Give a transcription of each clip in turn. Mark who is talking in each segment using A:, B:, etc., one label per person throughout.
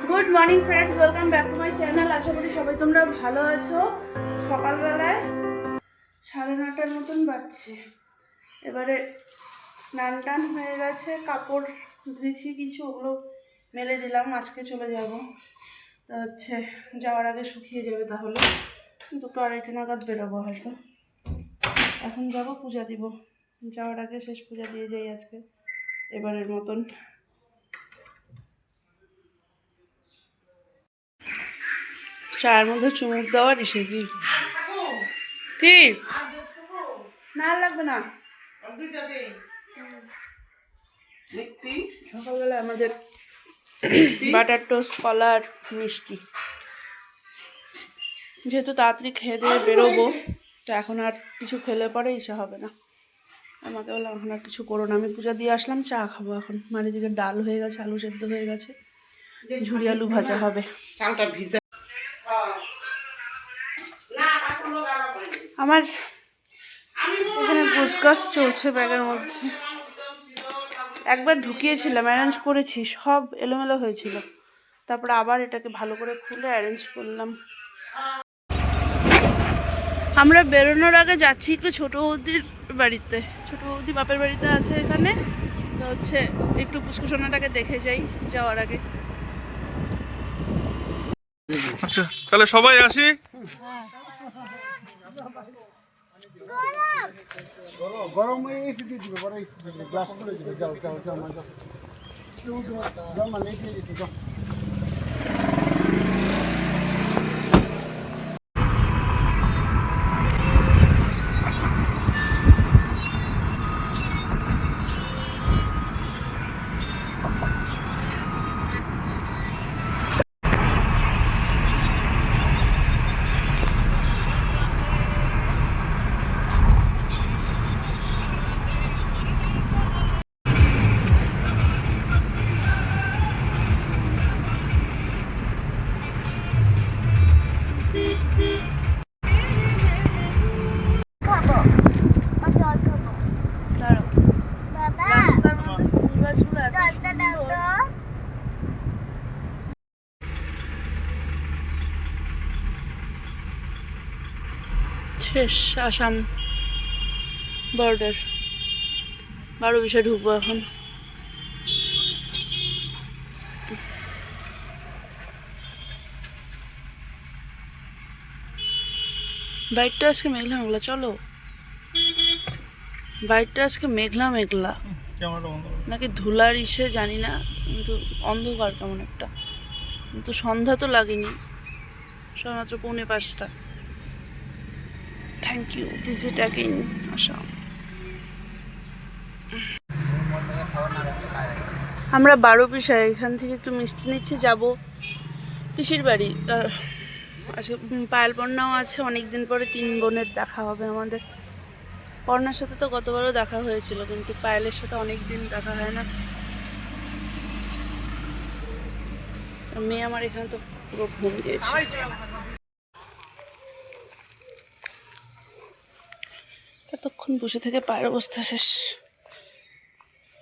A: Good morning friends, welcome back to my channel. আশা করি সবাই তোমরা ভালো আছো। সকালবেলায় 9:30টার মতন বাজছে। এবারে স্নান টান হয়ে গেছে, কাপড় ধুয়েছি কিছু, ওগুলো মেলে দিলাম। আজকে চলে যাব, তা যাওয়ার আগে শুকিয়ে যাবে, তাহলে 2:30 নাগাদ বেরোবো হয়তো। এখন যাব, পূজা দিব, যাওয়ার আগে শেষ পূজা দিয়ে যাই আজকে এবারের মতন। চায়ের মধ্যে চুমুক দেওয়ার ইসে কি না লাগবে না। সকালবেলা আমাদের বাটার টোস্ট, কলা আর মিষ্টি। যেহেতু তাড়াতাড়ি খেয়ে দিয়ে বেরোবো, তো এখন আর কিছু খেলে পরে ইসে হবে না। আমাকে বললাম এখন আর কিছু করো না, আমি পূজা দিয়ে আসলাম, চা খাবো এখন। মানে দিকে ডাল হয়ে গেছে, আলু সেদ্ধ হয়ে গেছে, ঝুরি আলু ভাজা হবে। আমার এখানে গুছগাছ চলছে ব্যাগের মধ্যে। একবার ঢুকিয়েছিলাম, অ্যারেঞ্জ করেছি, সব এলোমেলো হয়েছিল, তারপরে আবার এটাকে ভালো করে খুলে অ্যারেঞ্জ করলাম। আমরা বেরোনোর আগে যাচ্ছি একটু ছোটো বৌদির বাড়িতে। ছোটো বৌদি বাপের বাড়িতে আছে এখানে, তো একটু পুষ্কুসোনাটাকে দেখে যাই যাওয়ার আগে।
B: আচ্ছা, তাহলে সবাই আসি।
C: গরম এসি দিয়ে দিবে, বড় এসি দিবে, গ্লাস করে দিবে। যাও যাও যাও মা যাও, যাও মানে এসি দিতে যাও।
A: শেষ আসাম বর্ডার, 12:20 ঢুকবো এখন। বাইকটা আজকে মেঘলা মেঘলা, চলো। বাইকটা আজকে মেঘলা মেঘলা, নাকি ধুলার ইসে জানি না, কিন্তু অন্ধকার কেমন একটা। কিন্তু সন্ধ্যা তো লাগেনি, সবেমাত্র 4:45। Thank you, visit again Assam. আমরা 12 এখান থেকে একটু মিষ্টি নিচ্ছি, যাব পিসির বাড়ি। আজকে পায়েল পর্ণাও আছে, অনেকদিন পরে 3 বোনের দেখা হবে আমাদের। পর্ণার সাথে তো গতবারও দেখা হয়েছিল, কিন্তু পায়েলের সাথে অনেক দিন দেখা হয় না। মেয়ে আমার এখানে তো পুরো ঘুম দিয়েছে। এতক্ষণ বসে থেকে পায়ের অবস্থা শেষ।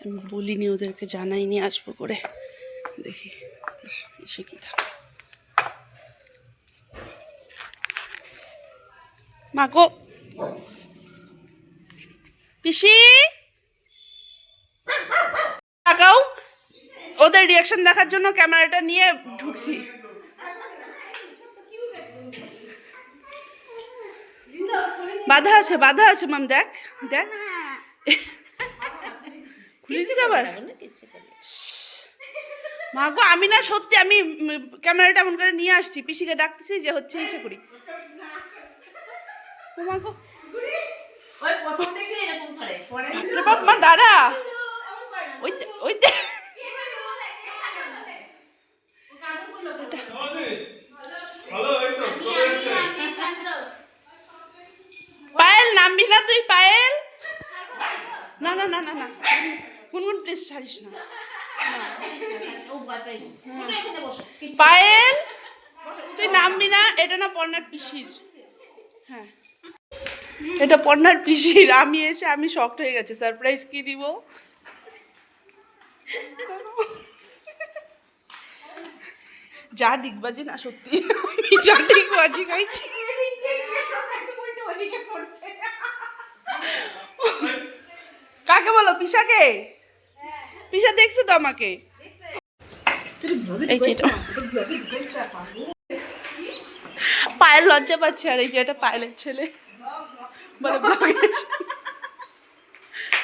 A: আমি বলিনি ওদেরকে, জানাইনি আসবো করে, দেখি এসে কি থাকে। মাগো পিসি তাকাও, ওদের রিয়াকশন দেখার জন্য ক্যামেরাটা নিয়ে ঢুকছি। বাধা আছে, বাধা আছে মাম, দেখ দেখ খুলেছিস আবার। মাগো আমি না, সত্যি আমি ক্যামেরাটা এমন করে নিয়ে আসছি, পিসিকে ডাকতেছি যে হচ্ছে ইসে করি। ও মাগো, বাবা দাঁড়া, ওই ওই পায়েল নামবি না তুই, পায়েল না না না না না, গুনগুন প্লিজ ছাড়িস না। পায়েল তুই নামবি না, এটা না পর্ণার পিসির। হ্যাঁ এটা পর্ণার পিসির। আমি এসে আমি শকড হয়ে গেছে, সারপ্রাইজ কি দিব। যা ডিগবাজি না সত্যি আমি যা ডিগবাজি খাইছি কাকে বলো পিসাকে পিসা দেখছে তো আমাকে এই যে এটা। পায়েল লজ্জা পাচ্ছে আর এই যে এটা পায়েলের ছেলে বলে ব্লগে আছে।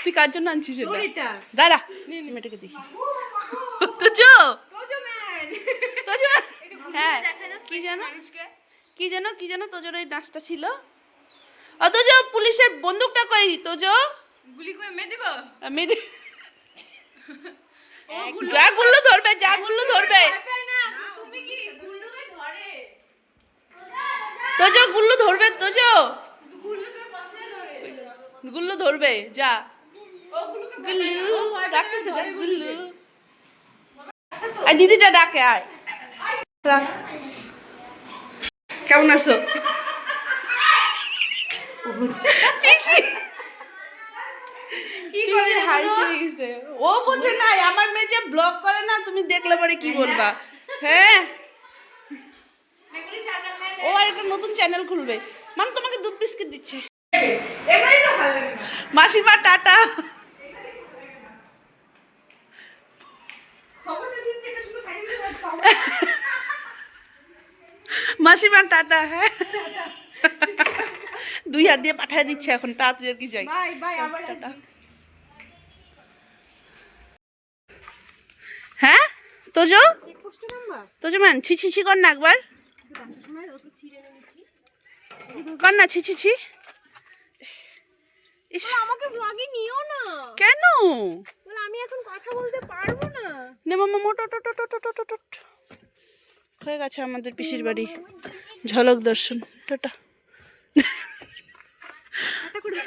A: তুই কার জন্য আনছিস এটা দাঁড়া মেয়েটাকে দেখি তোজো হ্যাঁ কি যেন তোজোর ওই নাচটা ছিল অথচ পুলিশের বন্দুকটা কই তোজো
D: গুলি করে মেরে দিব
A: মেয়েদের যা গুল্লো ধরবে
D: তুমি কি গুল্লুকে ধরে
A: তোজো গুল্লো ধরবে তোজো
D: গুল্লুকে পাশে ধরে
A: গুল্লো ধরবে যা
D: ও গুল্লুকে
A: গুল্লু ডাকতেছে দেখ গুল্লু আর দিদিটা ডাকে আয় রাখ। কেমন আছো পিসি
D: কি করে
A: হাসি গেছে ও বোঝে না আমার মেয়ে যে ব্লগ করে না তুমি দেখলে পরে কি বলবা হ্যাঁ ও আর একটা নতুন চ্যানেল খুলবে মাম তোমাকে দুধ বিস্কিট দিচ্ছে মাসিমা টাটা মাসিমা টাটা হ্যাঁ 2 হাত দিয়ে পাঠিয়ে দিচ্ছে এখন তাড়াতাড়ি আর কি যাই
D: বাই বাই আবার
A: টাটা হ্যাঁ তোজো তোজো ম্যান ছি ছি ছি কর না একবার কর না ছি ছি ছি ইস
D: আমাকে ব্লগে নিও না
A: কেন
D: বল আমি এখন কথা বলতে পারবো না
A: নে মামা মোটো টো টো টো টো টো টো হয়ে গেছে আমাদের পিসির বাড়ি ঝলক দর্শন টাটা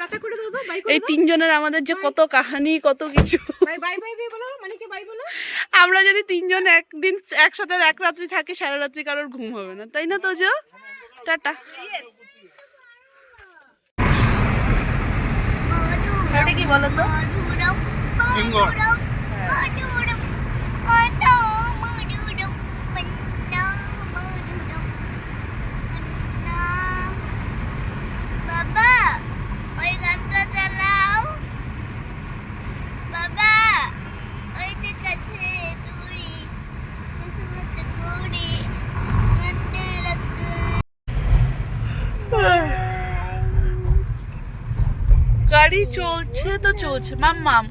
D: কাটা করে দাও তো বাই
A: এই তিনজনের আমাদের যে কত কাহিনী কত কিছু
D: বাই বাই বাই বলো মানিকে বাই বলো
A: আমরা যদি তিনজন একদিন একসাথে এক রাত্রি থাকি সারা রাত্রি কারোর ঘুম হবে না তাই না তোজো টাটা এটা কি বলো তো
B: হিঙ্গল
E: বাবা ওই গানটা চালাও বাবা ওই যে কাছে দূরি কিসমত গুড়ি মনে রাখ
A: গাড়ি চলছে তো চলছে মাম্মাম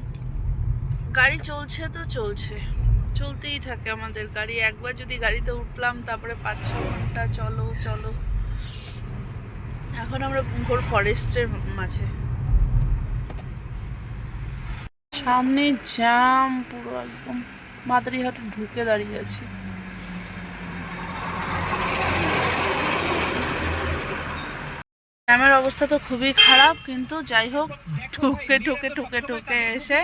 A: গাড়ি চলছে তো চলছে চলতেই থাকে আমাদের গাড়ি একবার যদি গাড়িতে উঠলাম তারপরে 5-6 ঘন্টা চলো চলো এখন আমরা ঘোর ফরেস্টের মাঝে সামনে জ্যাম পুরো একদম মাদারিহাটে ঢুকে দাঁড়িয়ে আছি জ্যামের অবস্থা তো খুবই খারাপ কিন্তু যাই হোক ঠুকে ঠুকে ঠুকে ঠুকে এসে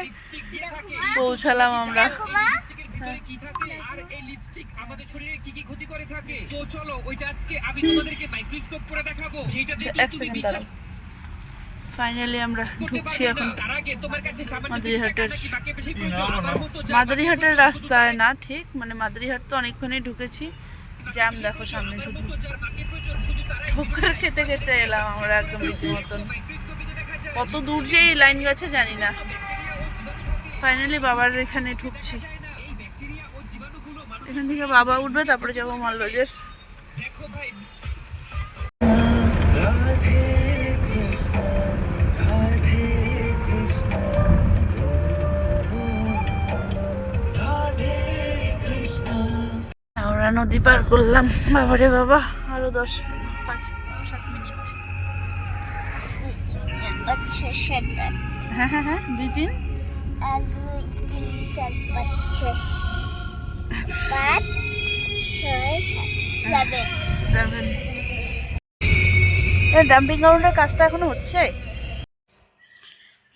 A: পৌঁছালাম আমরা
F: কি থাকে আর এই লিপস্টিক আমাদের শরীরে কি কি ক্ষতি করে থাকে তো চলো ওইটা আজকে আমি তোমাদেরকে মাইক্রোস্কোপ করে দেখাবো যেটা দেখলে তুমি বিশ্বাস
A: ফাইনালি আমরা ঢুকছি এখন
F: তার আগে তোমার কাছে সামান্য
A: মাদারিহাটের
F: কি বাকি বেশি প্রয়োজন আমার মতো
A: মাদারিহাটের রাস্তায় না ঠিক মানে মাদারিহাট তো অনেকক্ষণই ঢুকেছি জ্যাম দেখো সামনে শুধু
F: যার বাকি প্রয়োজন শুধু তারাই
A: ঠোকার খেতে খেতে এলাম আমরা একদম রীতিমতন কত দূর যে এই লাইন গেছে জানি না ফাইনালি বাবার এখানে ঢুকছি এখান থেকে বাবা উঠবে তারপরে যাবো মালবাজার
F: দেখো ভাই
A: আমরা নদী পার করলাম বাবারে বাবা আরো 10-5-7 মিনিট
E: বাচ্চা সেটা
A: হ্যাঁ হ্যাঁ হ্যাঁ 2-3
E: এক দুই তিন চার পাঁচ ছয় 7
A: এই ডাম্পিং গ্রাউন্ডের কাজটা এখনো হচ্ছে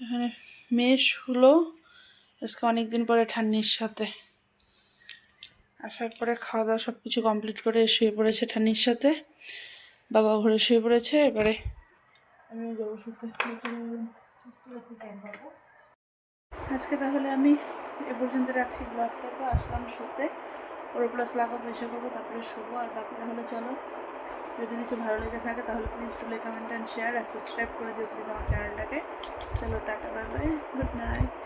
A: এখানে মেশ হলো আজকে অনেকদিন পরে ঠান্নির সাথে আসার পরে খাওয়া দাওয়া সব কিছু কমপ্লিট করে শুয়ে পড়েছে ঠান্নির সাথে বাবা ঘরে শুয়ে পড়েছে এবারে আমি যাবো শুতে আজকে তাহলে আমি এ পর্যন্ত রাখছি ব্লগটাকে আসলাম শুতে ওর প্লাস লাগাবো, এসে করবো, তারপরে শোবো। আর বাকি তাহলে চলো, যদি কিছু ভালো লেগে থাকে তাহলে please to like, comment and share আর সাবস্ক্রাইব করে দিও প্লিজ আমার চ্যানেলটাকে। চলো টাটা, বাই বাই, গুড নাইট।